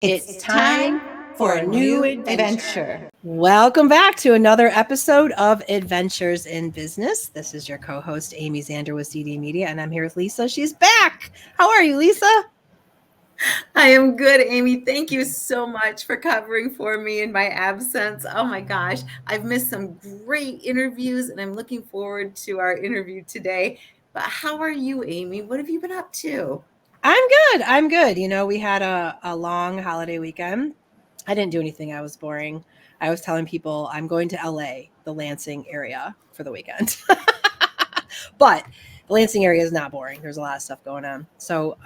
It's time for a new adventure. Welcome back to another episode of Adventures in Business. This is your co-host, Amy Zander with CD Media, and I'm here with Lisa. She's back. How are you, Lisa? I am good, Amy. Thank you so much for covering for me in my absence. Oh my gosh, I've missed some great interviews and I'm looking forward to our interview today. But how are you, Amy? What have you been up to? I'm good. You know, we had a long holiday weekend. I didn't do anything. I was boring. I was telling people I'm going to LA, the Lansing area, for the weekend. But the Lansing area is not boring. There's a lot of stuff going on. So,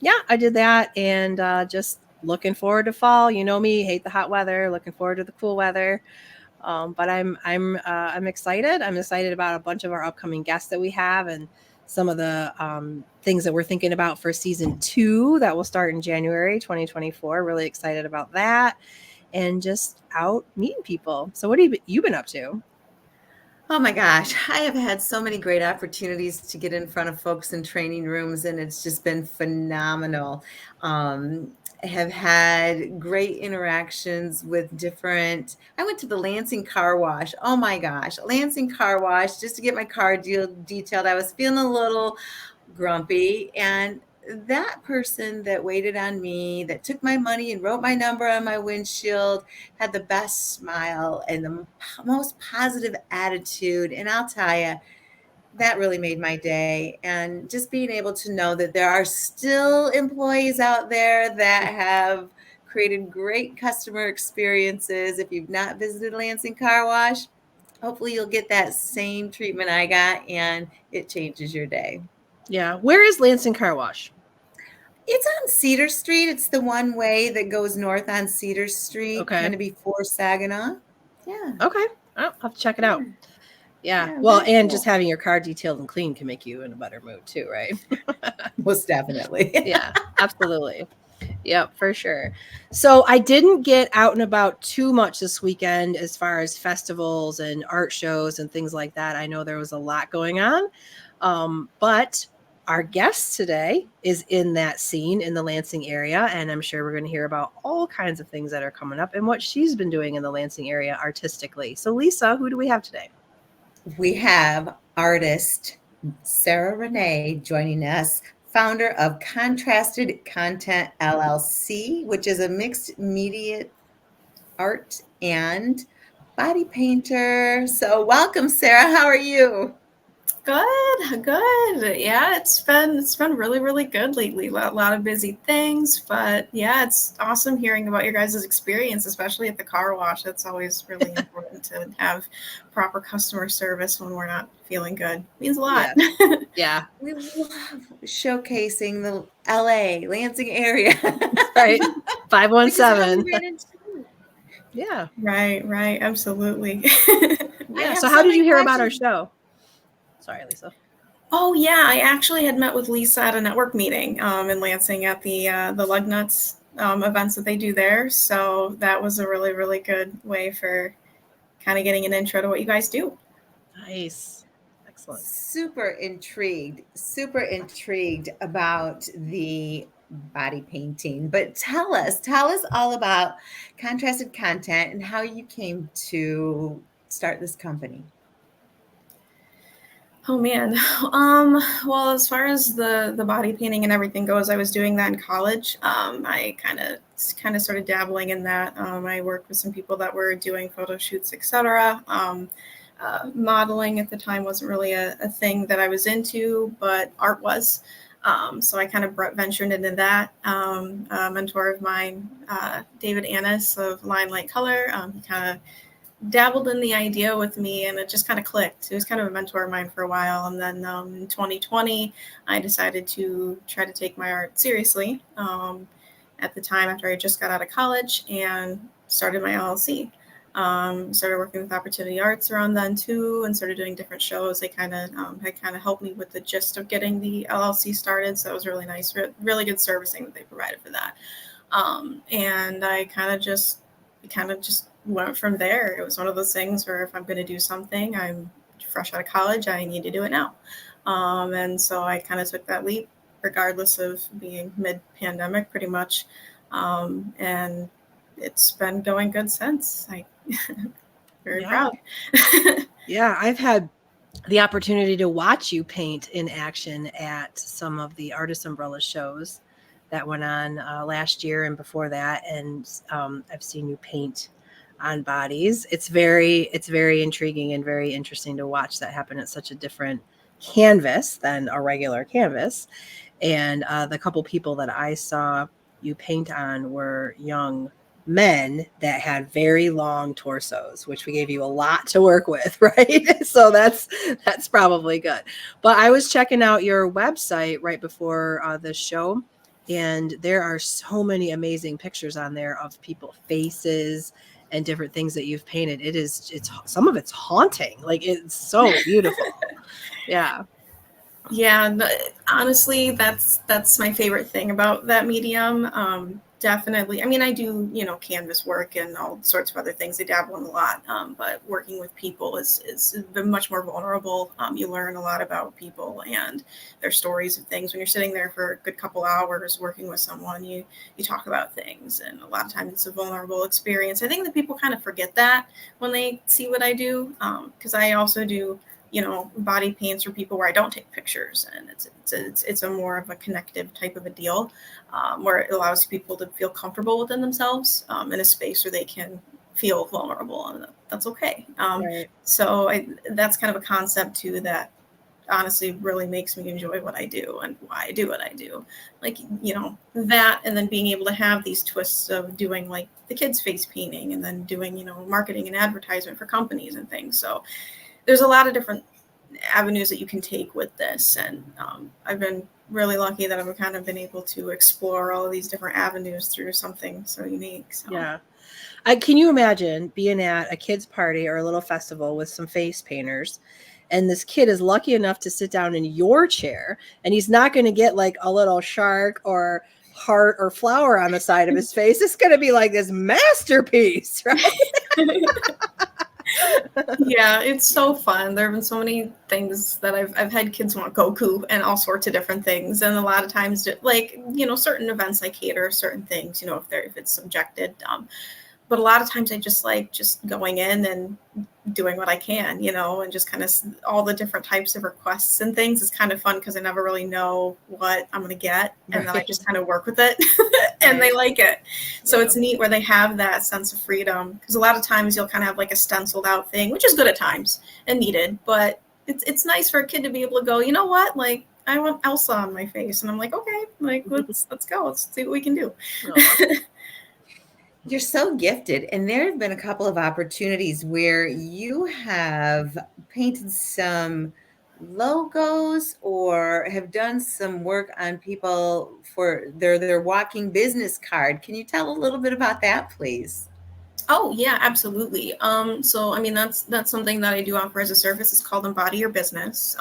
yeah, I did that and just looking forward to fall. You know me, hate the hot weather. Looking forward to the cool weather. But I'm excited. I'm excited about a bunch of our upcoming guests that we have and some of the things that we're thinking about for season 2 that will start in January 2024. Really excited about that and just out meeting people. So what have you been up to? Oh my gosh, I have had so many great opportunities to get in front of folks in training rooms, and it's just been phenomenal. I have had great interactions with different. I went to the Lansing car wash. Oh my gosh, Lansing car wash just to get my car detailed. I was feeling a little grumpy, and that person that waited on me, that took my money and wrote my number on my windshield, had the best smile and the most positive attitude. And I'll tell you, that really made my day. And just being able to know that there are still employees out there that have created great customer experiences. If you've not visited Lansing Car Wash, hopefully you'll get that same treatment I got and it changes your day. Yeah. Where is Lansing Car Wash? It's on Cedar Street. It's the one way that goes north on Cedar Street, Okay. kind of before Saginaw. Yeah. Okay. I'll have to check it out. Yeah. Yeah, Well, very and cool. just having your car detailed and clean can make you in a better mood too, right? Most definitely. Yeah, absolutely. Yep, for sure. So I didn't get out and about too much this weekend as far as festivals and art shows and things like that. I know there was a lot going on. But our guest today is in that scene in the Lansing area, and I'm sure we're going to hear about all kinds of things that are coming up and what she's been doing in the Lansing area artistically. So, Lisa, who do we have today? We have artist Sera Reneé joining us, founder of Contrasted Content LLC, which is a mixed media art and body painter. So, welcome, Sera. How are you? Good. Yeah, it's been really, really good lately. A lot of busy things, but yeah, it's awesome hearing about your guys' experience, especially at the car wash. It's always really important to have proper customer service when we're not feeling good. It means a lot. Yeah. We love showcasing the LA, Lansing area. Right. 517. Which is how we ran into you. Yeah. Right. Absolutely. Yeah. So how did you hear about our show? Sorry, Lisa. Oh yeah, I actually had met with Lisa at a network meeting in Lansing at the Lug Nuts events that they do there. So that was a really, really good way for kind of getting an intro to what you guys do. Nice. Excellent. Super intrigued about the body painting. But tell us all about Contrasted Content and how you came to start this company. Oh man. Well, as far as the body painting and everything goes, I was doing that in college. I kind of started dabbling in that. I worked with some people that were doing photo shoots, etc. Modeling at the time wasn't really a thing that I was into, but art was. So I kind of ventured into that. A mentor of mine, David Annis of Line Light Color, he kind of dabbled in the idea with me and it just kind of clicked. He was kind of a mentor of mine for a while. And then in 2020, I decided to try to take my art seriously at the time after I just got out of college and started my LLC. Started working with Opportunity Arts around then too, and started doing different shows. They kind of had helped me with the gist of getting the LLC started. So it was really nice, really good servicing that they provided for that. And I kind of just went from there. It was one of those things where if I'm going to do something, I'm fresh out of college, I need to do it now. And so I kind of took that leap, regardless of being mid-pandemic, pretty much. And it's been going good since. Very Yeah. proud. Yeah, I've had the opportunity to watch you paint in action at some of the Artist Umbrella shows that went on last year and before that, and I've seen you paint on bodies. It's very intriguing and very interesting to watch that happen at such a different canvas than a regular canvas. And the couple people that I saw you paint on were young men that had very long torsos, which we gave you a lot to work with, right? So that's probably good. But I was checking out your website right before this show, and there are so many amazing pictures on there of people faces and different things that you've painted. It's some of it's haunting. Like, it's so beautiful. Yeah. Yeah, honestly, that's my favorite thing about that medium. Definitely. I mean, I do, canvas work and all sorts of other things. I dabble in a lot, but working with people is much more vulnerable. You learn a lot about people and their stories of things. When you're sitting there for a good couple hours working with someone, you talk about things, and a lot of times it's a vulnerable experience. I think that people kind of forget that when they see what I do, because I also do body paints for people where I don't take pictures, and it's a more of a connective type of a deal, where it allows people to feel comfortable within themselves, in a space where they can feel vulnerable, and that's okay. Right. So that's kind of a concept too that honestly really makes me enjoy what I do and why I do what I do. Like, that, and then being able to have these twists of doing like the kids face painting, and then doing, marketing and advertisement for companies and things. So there's a lot of different avenues that you can take with this. And I've been really lucky that I've kind of been able to explore all of these different avenues through something so unique. So. Yeah. Can you imagine being at a kid's party or a little festival with some face painters, and this kid is lucky enough to sit down in your chair, and he's not going to get like a little shark or heart or flower on the side of his face. It's going to be like this masterpiece, right? Yeah, it's so fun. There have been so many things that I've had kids want Goku and all sorts of different things. And a lot of times, like, certain events I cater certain things, if it's subjected. But a lot of times I just like just going in and doing what I can, and just kind of all the different types of requests and things. It's kind of fun because I never really know what I'm going to get. And then I just kind of work with it and they like it. So it's neat where they have that sense of freedom, because a lot of times you'll kind of have like a stenciled out thing, which is good at times and needed. But it's nice for a kid to be able to go, you know what, like, I want Elsa on my face. And I'm like, okay, like, let's go. Let's see what we can do. You're so gifted. And there have been a couple of opportunities where you have painted some logos or have done some work on people for their walking business card. Can you tell a little bit about that, please? Oh yeah, absolutely. So I mean that's something that I do offer as a service. It's called Embody Your Business,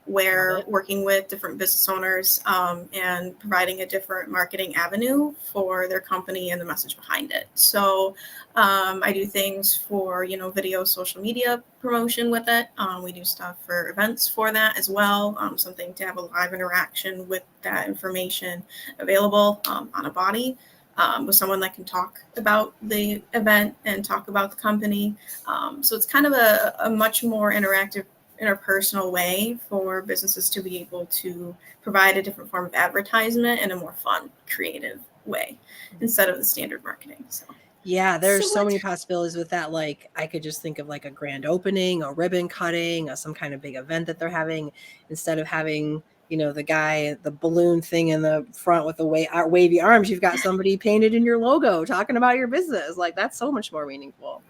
where working with different business owners, and providing a different marketing avenue for their company and the message behind it. So I do things for video, social media promotion with it. We do stuff for events for that as well. Something to have a live interaction with that information available on a body. With someone that can talk about the event and talk about the company. So it's kind of a much more interactive, interpersonal way for businesses to be able to provide a different form of advertisement in a more fun, creative way instead of the standard marketing. So. Yeah, there's so many possibilities with that. Like, I could just think of like a grand opening, a ribbon cutting, or some kind of big event that they're having, instead of having, the guy, the balloon thing in the front with the wavy arms. You've got somebody painted in your logo talking about your business. Like, that's so much more meaningful.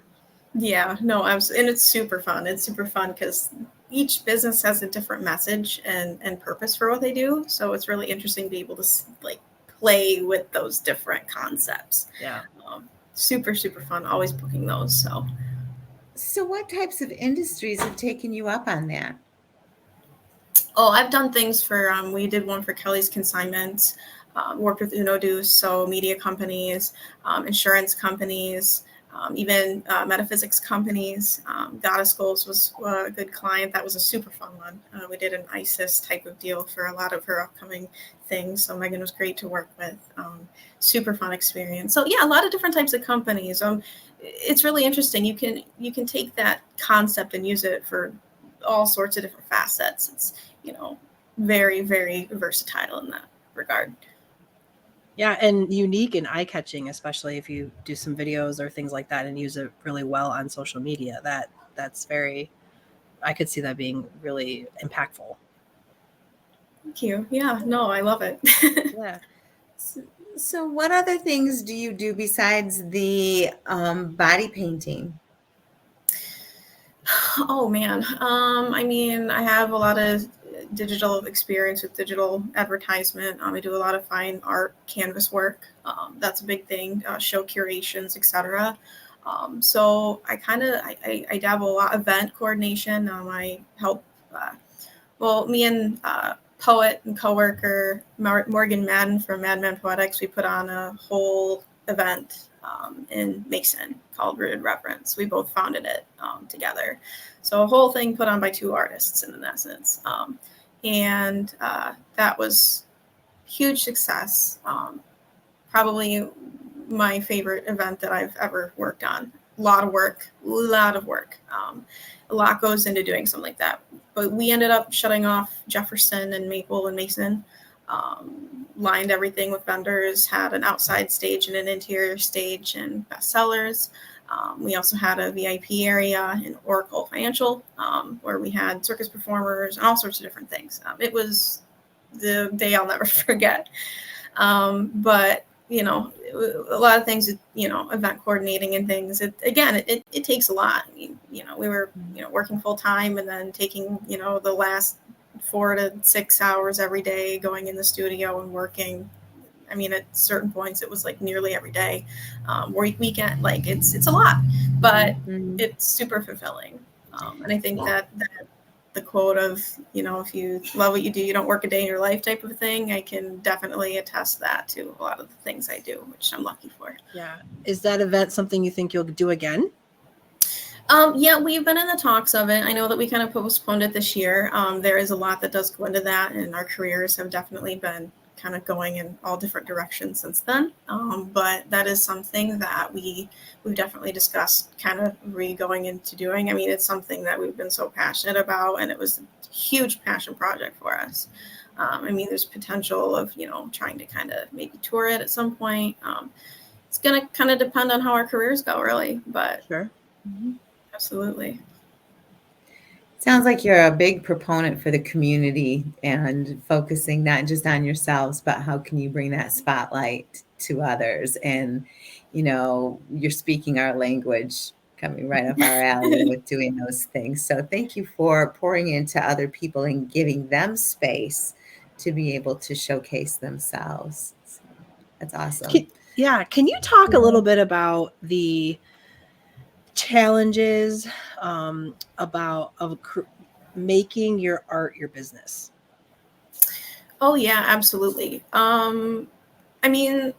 Yeah, no, and it's super fun. It's super fun because each business has a different message and purpose for what they do. So it's really interesting to be able to like play with those different concepts. Yeah. Super, super fun. Always booking those. So what types of industries have taken you up on that? Oh, I've done things for, we did one for Kelly's Consignment, worked with Uno Deuce, so media companies, insurance companies, even metaphysics companies. Goddess Goals was a good client. That was a super fun one. We did an ISIS type of deal for a lot of her upcoming things. So Megan was great to work with. Super fun experience. So yeah, a lot of different types of companies. It's really interesting. You can take that concept and use it for all sorts of different facets. It's, very, very versatile in that regard. Yeah, and unique and eye-catching, especially if you do some videos or things like that and use it really well on social media. That's very, I could see that being really impactful. Thank you. Yeah, no, I love it. Yeah. So what other things do you do besides the body painting? Oh man. I mean, I have a lot of digital experience with digital advertisement. I do a lot of fine art canvas work. That's a big thing. Show curations, etc. So I dabble a lot event coordination. I help. Me and poet and coworker Morgan Madden from Madman Poetics, we put on a whole event in Mason called Rooted Reverence. We both founded it together. So a whole thing put on by two artists in essence. And that was huge success. Probably my favorite event that I've ever worked on. A lot of work. A lot goes into doing something like that. But we ended up shutting off Jefferson and Maple and Mason. Lined everything with vendors, had an outside stage and an interior stage and bestsellers. We also had a VIP area in Oracle Financial where we had circus performers and all sorts of different things. It was the day I'll never forget. But a lot of things, event coordinating and things. It takes a lot. I mean, we were, working full time and then taking, the last 4 to 6 hours every day going in the studio and working. I mean, at certain points it was like nearly every day, weekend, like it's a lot, but it's super fulfilling. And I think that the quote of, if you love what you do, you don't work a day in your life type of thing. I can definitely attest that to a lot of the things I do, which I'm lucky for. Yeah. Is that event something you think you'll do again? Yeah, we've been in the talks of it. I know that we kind of postponed it this year. There is a lot that does go into that, and our careers have definitely been kind of going in all different directions since then. But that is something that we've definitely discussed kind of going into doing. I mean, it's something that we've been so passionate about, and it was a huge passion project for us. I mean, there's potential of, trying to kind of maybe tour it at some point. It's going to kind of depend on how our careers go, really, but Sure. Absolutely. Sounds like you're a big proponent for the community and focusing not just on yourselves, but how can you bring that spotlight to others? And, you're speaking our language, coming right up our alley with doing those things. So thank you for pouring into other people and giving them space to be able to showcase themselves. So that's awesome. Can you talk a little bit about the challenges making your art your business? Oh yeah, absolutely. I mean,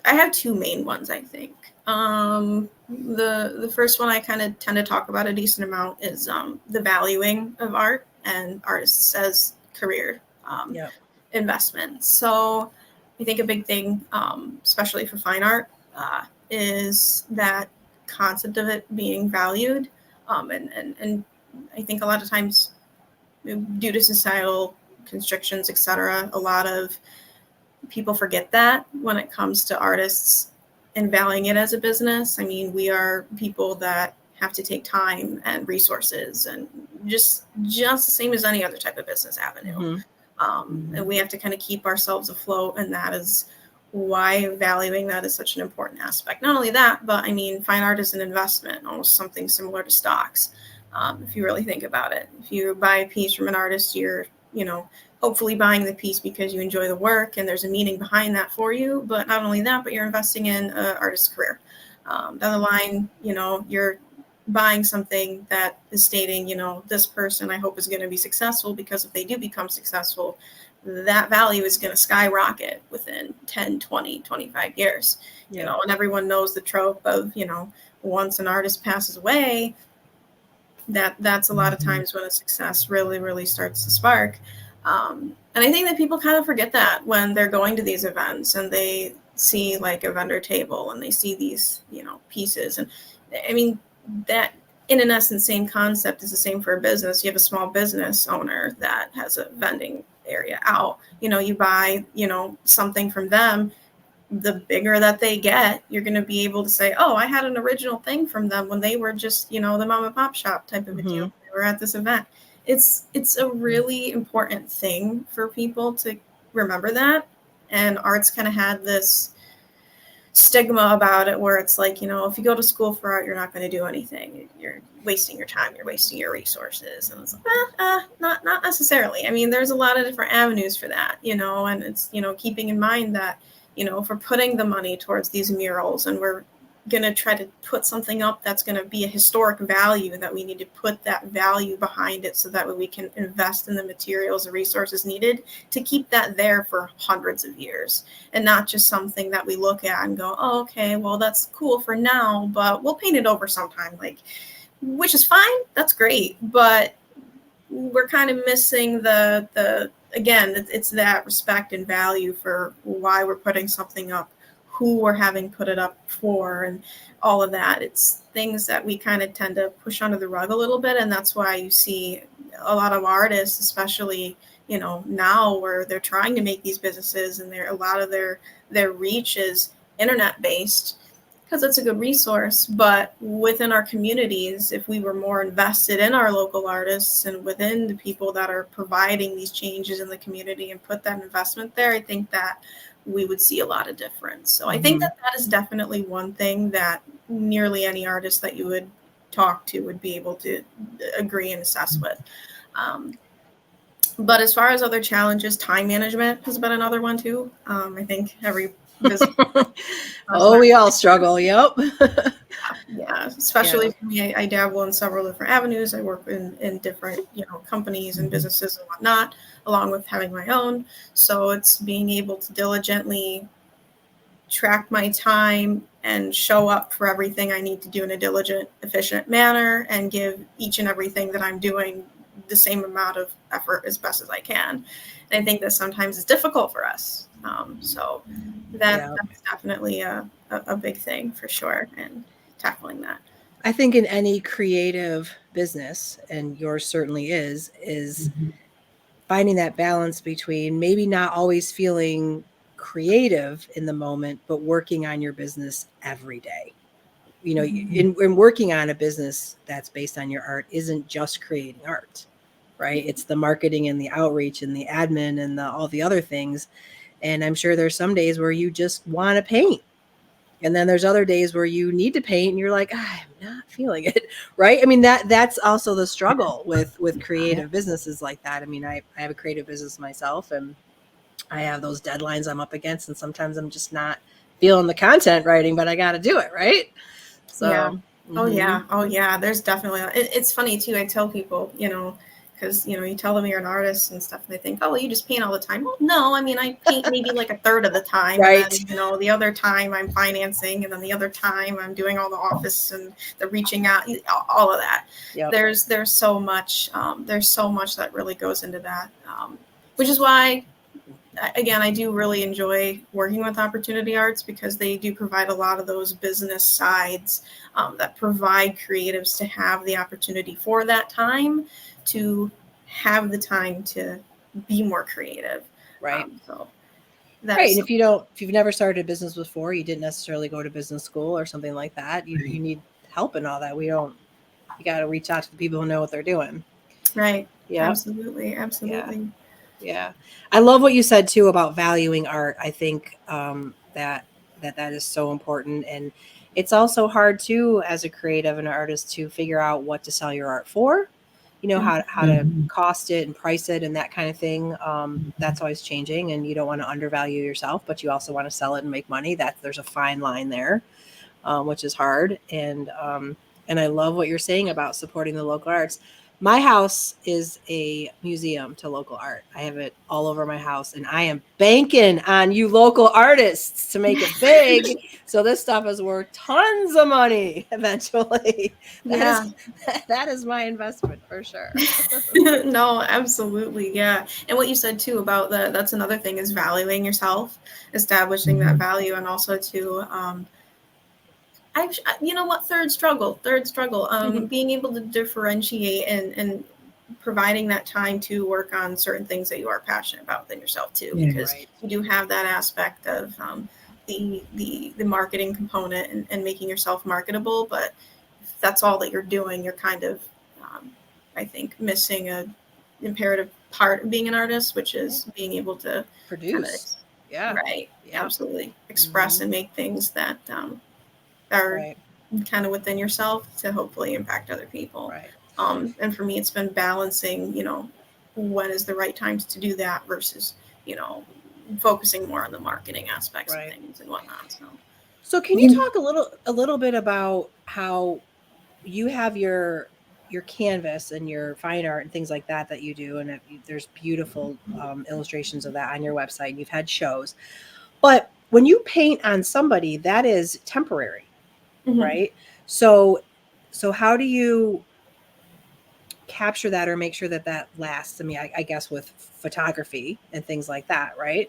I have two main ones, I think. The first one I kind of tend to talk about a decent amount is the valuing of art and artists as career investments. So I think a big thing, especially for fine art, is that concept of it being valued. And I think a lot of times, due to societal constrictions, etc., a lot of people forget that when it comes to artists and valuing it as a business. I mean, we are people that have to take time and resources and just the same as any other type of business avenue. And we have to kind of keep ourselves afloat, and that is why valuing that is such an important aspect. Not only that, but I mean, fine art is an investment, almost something similar to stocks. If you really think about it, if you buy a piece from an artist, you're, hopefully buying the piece because you enjoy the work and there's a meaning behind that for you. But not only that, but you're investing in an artist's career. Down the line, you're buying something that is stating, this person I hope is going to be successful, because if they do become successful, that value is going to skyrocket within 10, 20, 25 years. Yeah. You know, and everyone knows the trope of, once an artist passes away, that's a lot of times when a success really, really starts to spark. And I think that people kind of forget that when they're going to these events and they see like a vendor table and they see these, pieces. And I mean, that in an essence, same concept is the same for a business. You have a small business owner that has a vending area out, you buy, something from them. The bigger that they get, you're going to be able to say, oh, I had an original thing from them when they were just, the mom and pop shop type of a deal. They were at this event. It's a really important thing for people to remember that. And art's kind of had this stigma about it where it's like, if you go to school for art, you're not going to do anything. You're wasting your time. You're wasting your resources. And it's like, not necessarily. I mean, there's a lot of different avenues for that, and it's, keeping in mind that, if we're putting the money towards these murals and we're going to try to put something up that's going to be a historic value, that we need to put that value behind it so that way we can invest in the materials and resources needed to keep that there for hundreds of years, and not just something that we look at and go, oh, okay, well, that's cool for now, but we'll paint it over sometime, which is fine. That's great. But we're kind of missing again, it's that respect and value for why we're putting something up, who we're having put it up for, and all of that. It's things that we kind of tend to push under the rug a little bit. And that's why you see a lot of artists, especially, now where they're trying to make these businesses and a lot of their reach is internet based, because it's a good resource. But within our communities, if we were more invested in our local artists and within the people that are providing these changes in the community and put that investment there, I think that we would see a lot of difference. So I think that is definitely one thing that nearly any artist that you would talk to would be able to agree and assess with. But as far as other challenges, time management has been another one too. I think every business. We all struggle. Yep. Yeah. Especially for me, I dabble in several different avenues. I work in different, companies and businesses and whatnot, along with having my own. So it's being able to diligently track my time and show up for everything I need to do in a diligent, efficient manner, and give each and everything that I'm doing the same amount of effort as best as I can. And I think that sometimes is difficult for us. So that's definitely a big thing for sure, and tackling that. I think in any creative business, and yours certainly is finding that balance between maybe not always feeling creative in the moment, but working on your business every day. In working on a business that's based on your art isn't just creating art, right? It's the marketing and the outreach and the admin and all the other things. And I'm sure there's some days where you just want to paint. And then there's other days where you need to paint and you're like, I'm not feeling it. Right. I mean, that's also the struggle with creative businesses like that. I mean, I have a creative business myself, and I have those deadlines I'm up against, and sometimes I'm just not feeling the content writing, but I got to do it. Right. So, yeah. Oh yeah. There's definitely, it's funny too. I tell people, because you tell them you're an artist and stuff, and they think, oh, well, you just paint all the time. Well, no, I mean, I paint maybe like a third of the time, right? And then, the other time I'm financing, and then the other time I'm doing all the office and the reaching out, all of that. Yep. There's so much that really goes into that, which is why, again, I do really enjoy working with Opportunity Arts, because they do provide a lot of those business sides that provide creatives to have the opportunity for that time, to have the time to be more creative. Right. So right. And if you've never started a business before, you didn't necessarily go to business school or something like that, you need help and all that. You got to reach out to the people who know what they're doing. Right. Yeah. Absolutely. Yeah. I love what you said too about valuing art. I think that is so important. And it's also hard too, as a creative and an artist, to figure out what to sell your art for, how to cost it and price it and that kind of thing. That's always changing, and you don't want to undervalue yourself, but you also want to sell it and make money. There's a fine line there, which is hard. And I love what you're saying about supporting the local arts. My house is a museum to local art. I have it all over my house, and I am banking on you local artists to make it big. So this stuff is worth tons of money eventually. Yeah. That is my investment for sure. No, absolutely. Yeah. And what you said too about that's another thing is valuing yourself, establishing that value, and also to, you know what, third struggle, being able to differentiate and providing that time to work on certain things that you are passionate about within yourself too, Yeah. because Right. you do have that aspect of the marketing component and making yourself marketable. But if that's all that you're doing, you're kind of, I think, missing a imperative part of being an artist, which is being able to kind of, Produce. Yeah. right, Yep. absolutely express Mhm. and make things that are Right. kind of within yourself to hopefully impact other people. Right. And for me, it's been balancing, you know, when is the right times to do that versus, you know, focusing more on the marketing aspects of Right. things and whatnot. So, So can you talk a little bit about how you have your canvas and your fine art and things like that you do, and there's beautiful illustrations of that on your website, and you've had shows. But when you paint on somebody, that is temporary, mhm. right? So how do you capture that or make sure that that lasts? I mean, I guess with photography and things like that, right?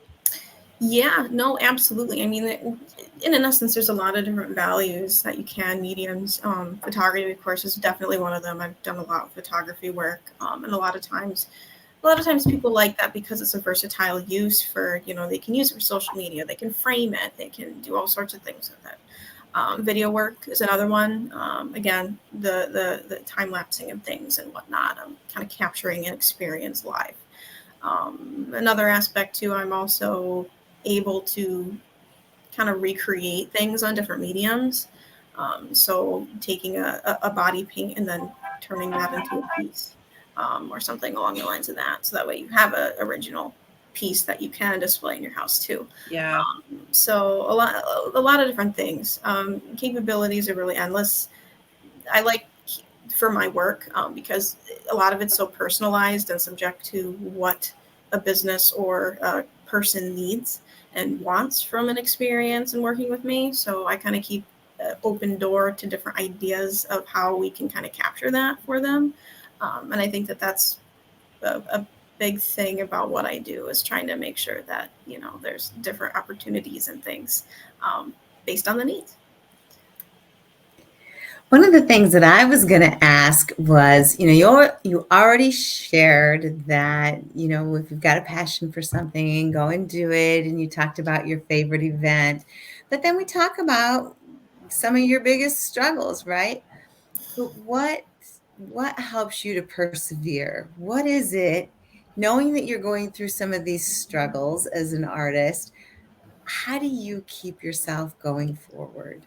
Yeah, no, absolutely. I mean, in an essence, there's a lot of different values that you can mediums. Photography, of course, is definitely one of them. I've done a lot of photography work, and a lot of times people like that because it's a versatile use for, you know, they can use it for social media, they can frame it, they can do all sorts of things with it. Video work is another one. Again, the time lapsing of things and whatnot, kind of capturing an experience live. Another aspect too, I'm also able to kind of recreate things on different mediums. So taking a body paint and then turning that into a piece, or something along the lines of that. So that way you have a original piece that you can display in your house too. Yeah. So a lot of different things. Capabilities are really endless. I like for my work, because a lot of it's so personalized and subject to what a business or a person needs and wants from an experience and working with me. So I kind of keep an open door to different ideas of how we can kind of capture that for them. And I think that that's a big thing about what I do is trying to make sure that, you know, there's different opportunities and things, based on the needs. One of the things that I was going to ask was, you already shared that, if you've got a passion for something, go and do it. And you talked about your favorite event, but then we talk about some of your biggest struggles, right? But what helps you to persevere? What is it, knowing that you're going through some of these struggles as an artist? How do you keep yourself going forward?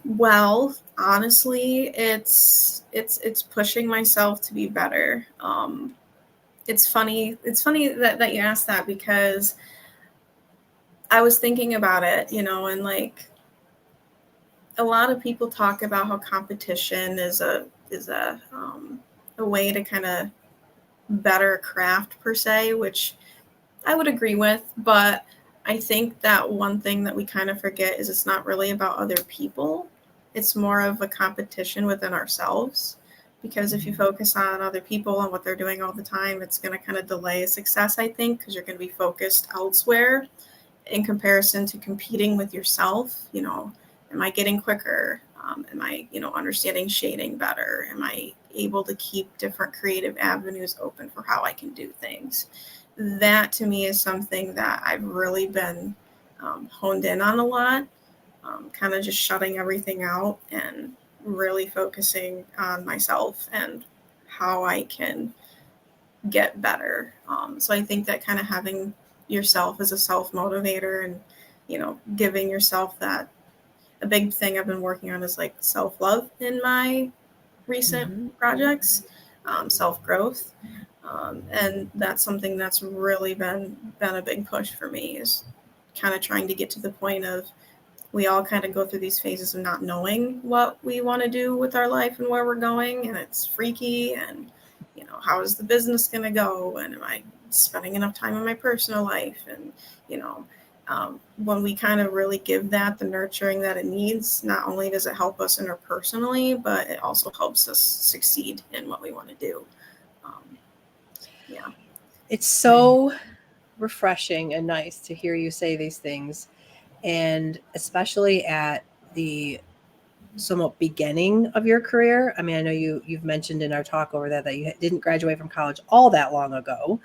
Well, honestly, it's pushing myself to be better. It's funny that you asked that because I was thinking about it, you know, and like a lot of people talk about how competition is a way to kind of better a craft per se, which I would agree with, but I think that one thing that we kind of forget is it's not really about other people. It's more of a competition within ourselves. Because if you focus on other people and what they're doing all the time, it's going to kind of delay success, I think, because you're going to be focused elsewhere in comparison to competing with yourself. You know, am I getting quicker? Am I, you know, understanding shading better? Am I able to keep different creative avenues open for how I can do things? That to me is something that I've really been, honed in on a lot, kind of just shutting everything out and really focusing on myself and how I can get better. So I think that kind of having yourself as a self motivator and, you know, giving yourself that, a big thing I've been working on is like self love in my recent Mm-hmm. projects, self growth. And that's something that's really been a big push for me is kind of trying to get to the point of we all kind of go through these phases of not knowing what we want to do with our life and where we're going, and it's freaky, and how is the business going to go, and am I spending enough time in my personal life, and when we kind of really give that the nurturing that it needs, not only does it help us interpersonally, but it also helps us succeed in what we want to do. Yeah. It's so refreshing and nice to hear you say these things, and especially at the somewhat beginning of your career. I mean, I know you've mentioned in our talk over that you didn't graduate from college all that long ago,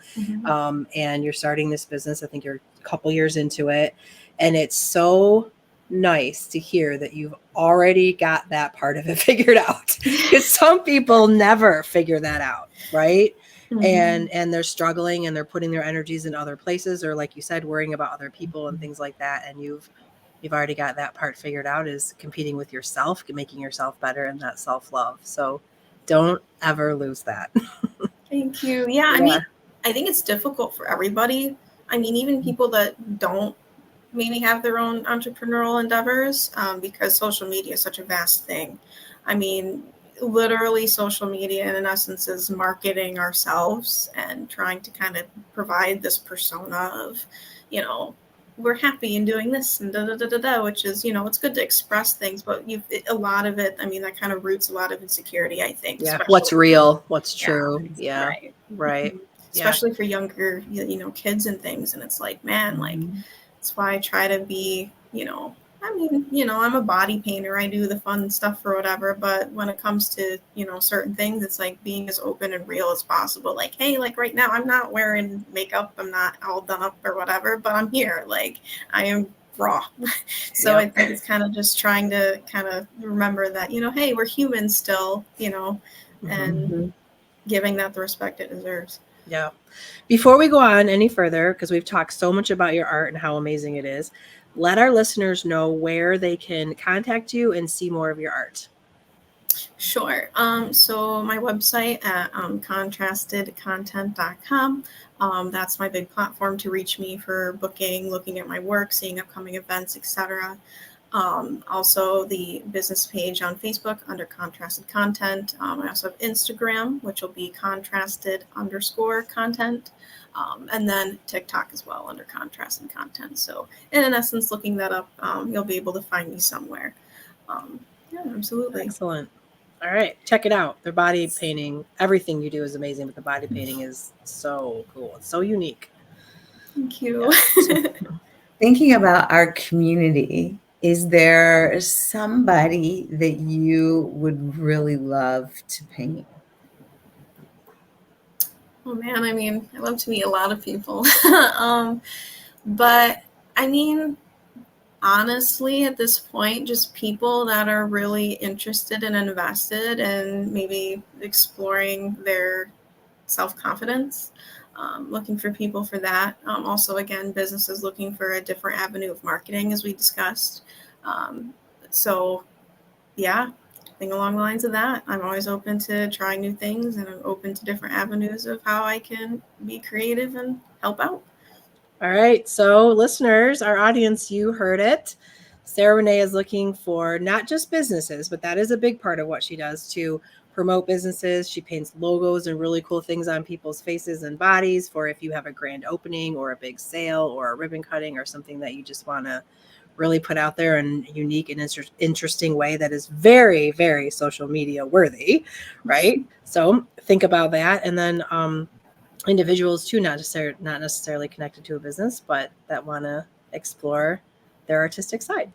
and you're starting this business. I think you're a couple years into it, and it's so nice to hear that you've already got that part of it figured out, because some people never figure that out, right? And they're struggling, and they're putting their energies in other places, or like you said, worrying about other people and things like that. And you've already got that part figured out, is competing with yourself, making yourself better, and that self-love. So don't ever lose that. Thank you. Yeah, I mean, I think it's difficult for everybody. I mean, even people that don't maybe have their own entrepreneurial endeavors, because social media is such a vast thing. I mean, literally social media in essence is marketing ourselves and trying to kind of provide this persona of, we're happy in doing this and da da da da da, which is, it's good to express things, but a lot of it, I mean, that kind of roots a lot of insecurity, I think. Yeah. What's real, what's true. Yeah. Right. Especially for younger, kids and things. And it's like, man, like, that's why I try to be, I mean, I'm a body painter. I do the fun stuff or whatever. But when it comes to, certain things, it's like being as open and real as possible. Like, hey, like right now, I'm not wearing makeup. I'm not all done up or whatever, but I'm here. Like, I am raw. So I think it's kind of just trying to kind of remember that, hey, we're humans still, and giving that the respect it deserves. Yeah. Before we go on any further, because we've talked so much about your art and how amazing it is, let our listeners know where they can contact you and see more of your art. Sure. So my website at contrastedcontent.com. That's my big platform to reach me for booking, looking at my work, seeing upcoming events, etc. Also, the business page on Facebook under Contrasted Content. I also have Instagram, which will be contrasted_content. And then TikTok as well under Contrasted Content. So in essence, looking that up, you'll be able to find me somewhere. Yeah, absolutely. Excellent. All right. Check it out. Their body painting, everything you do is amazing, but the body painting is so cool. It's so unique. Thank you. Yeah. Thinking about our community, is there somebody that you would really love to paint? Oh man, I mean, I love to meet a lot of people. But I mean, honestly, at this point, just people that are really interested and invested and maybe exploring their self-confidence. Looking for people for that. Also, again, businesses looking for a different avenue of marketing, as we discussed. So, yeah, I think along the lines of that, I'm always open to trying new things, and I'm open to different avenues of how I can be creative and help out. All right. So, listeners, our audience, you heard it. Sera Reneé is looking for not just businesses, but that is a big part of what she does to promote businesses. She paints logos and really cool things on people's faces and bodies for if you have a grand opening or a big sale or a ribbon cutting or something that you just want to really put out there in a unique and interesting way that is very, very social media worthy, right? So think about that. And then individuals too, not necessarily connected to a business, but that want to explore their artistic side.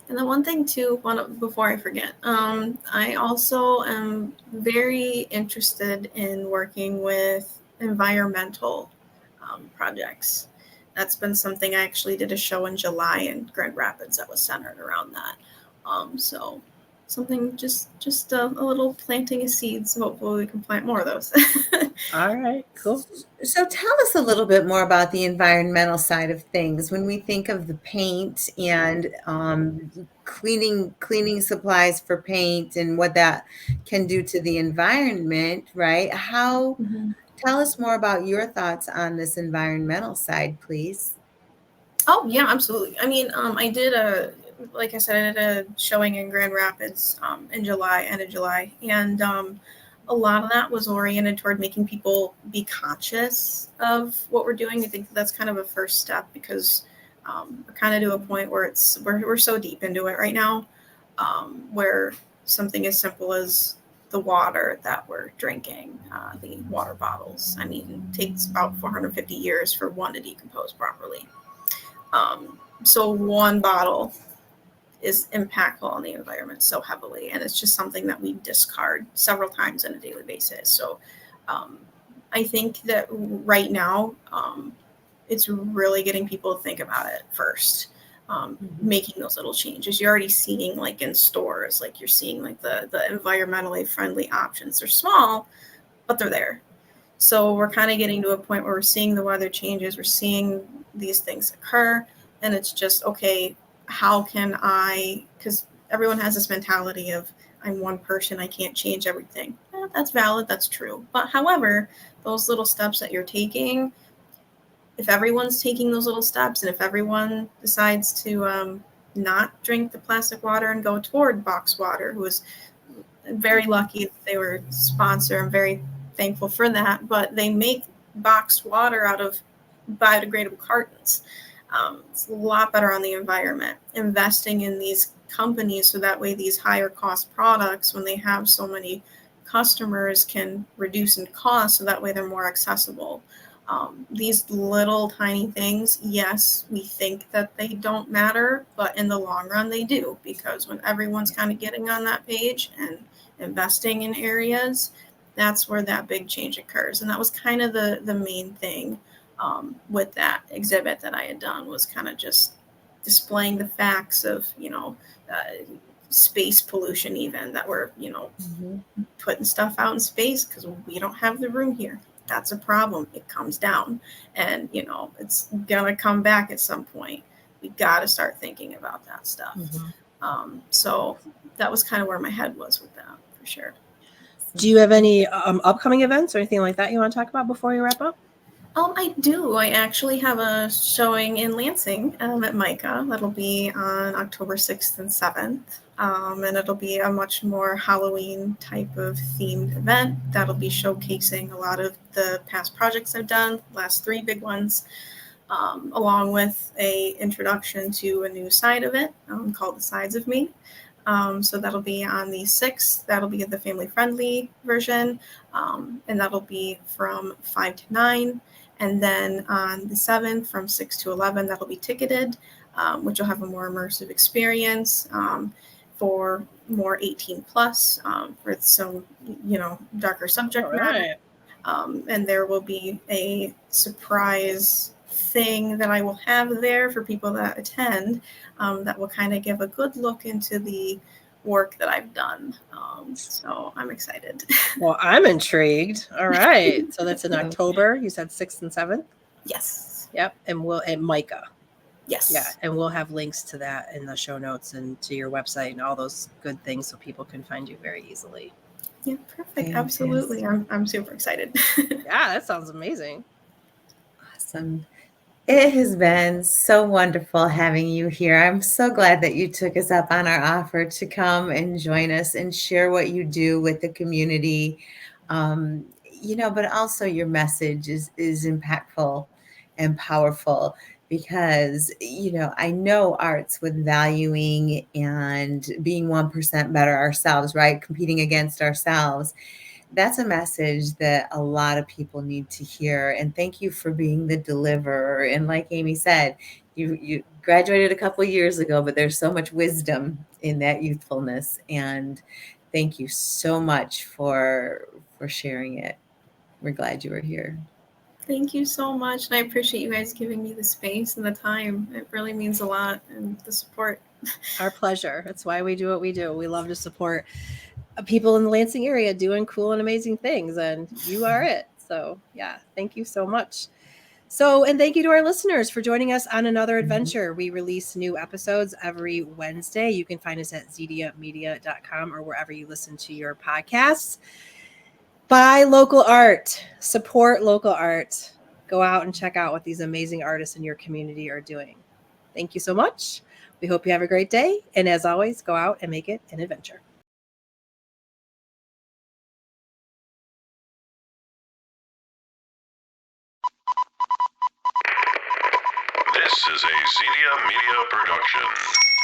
And the one thing too, before I forget, I also am very interested in working with environmental projects. That's been something I actually did a show in July in Grand Rapids that was centered around that. So something just a little planting of seeds. So hopefully we can plant more of those. All right, cool. So tell us a little bit more about the environmental side of things. When we think of the paint and cleaning supplies for paint and what that can do to the environment, right? Tell us more about your thoughts on this environmental side, please. Oh yeah, absolutely. I mean, I did like I said, I did a showing in Grand Rapids in July, end of July, and a lot of that was oriented toward making people be conscious of what we're doing. I think that's kind of a first step because we're kind of to a point where we're so deep into it right now, where something as simple as the water that we're drinking, the water bottles. I mean, it takes about 450 years for one to decompose properly. So one bottle is impactful on the environment so heavily, and it's just something that we discard several times on a daily basis. So um, I think that right now it's really getting people to think about it first. Making those little changes. You're already seeing like in stores, like you're seeing like the environmentally friendly options. They're small, but they're there. So we're kind of getting to a point where we're seeing the weather changes, we're seeing these things occur, and it's just, okay, how can I, because everyone has this mentality of, I'm one person, I can't change everything. That's valid, that's true. But however, those little steps that you're taking, if everyone's taking those little steps and if everyone decides to not drink the plastic water and go toward box water, who is very lucky that they were sponsor. I'm very thankful for that. But they make boxed water out of biodegradable cartons. It's a lot better on the environment. Investing in these companies so that way these higher cost products, when they have so many customers, can reduce in cost so that way they're more accessible. These little tiny things, yes, we think that they don't matter, but in the long run they do, because when everyone's kind of getting on that page and investing in areas, that's where that big change occurs. And that was kind of the main thing with that exhibit that I had done, was kind of just displaying the facts of, space pollution, even that we're, putting stuff out in space because we don't have the room here. That's a problem. It comes down, and it's gonna come back at some point. We got to start thinking about that stuff. So that was kind of where my head was with that, for sure. Do you have any upcoming events or anything like that you want to talk about before we wrap up? I do. I actually have a showing in Lansing at MICA. That'll be on October 6th and 7th. And it'll be a much more Halloween type of themed event that'll be showcasing a lot of the past projects I've done, last 3 big ones, along with a introduction to a new side of it called The Sides of Me. So that'll be on the 6th. That'll be the family-friendly version, and that'll be from 5 to 9. And then on the 7th, from 6 to 11, that'll be ticketed, which will have a more immersive experience for more 18 plus, for some, darker subject matter. And there will be a surprise thing that I will have there for people that attend, that will kind of give a good look into the work that I've done. So I'm excited. Well, I'm intrigued. All right. So that's in October. You said 6th and 7th? Yes. Yep. And we'll at MICA. Yes. Yeah. And we'll have links to that in the show notes and to your website and all those good things so people can find you very easily. Yeah, perfect. Absolutely. I'm super excited. Yeah, that sounds amazing. Awesome. It has been so wonderful having you here. I'm so glad that you took us up on our offer to come and join us and share what you do with the community. But also your message is impactful and powerful, because, I know arts with valuing and being 1% better ourselves, right? Competing against ourselves. That's a message that a lot of people need to hear. And thank you for being the deliverer. And like Amy said, you graduated a couple of years ago, but there's so much wisdom in that youthfulness. And thank you so much for sharing it. We're glad you were here. Thank you so much. And I appreciate you guys giving me the space and the time. It really means a lot, and the support. Our pleasure. That's why we do what we do. We love to support people in the Lansing area doing cool and amazing things, and you are it. So yeah, thank you so much. So, and thank you to our listeners for joining us on another adventure. We release new episodes every Wednesday. You can find us at zediamedia.com or wherever you listen to your podcasts. Buy local art, support local art. Go out and check out what these amazing artists in your community are doing. Thank you so much. We hope you have a great day. And as always, go out and make it an adventure. This is a Zedia Media production.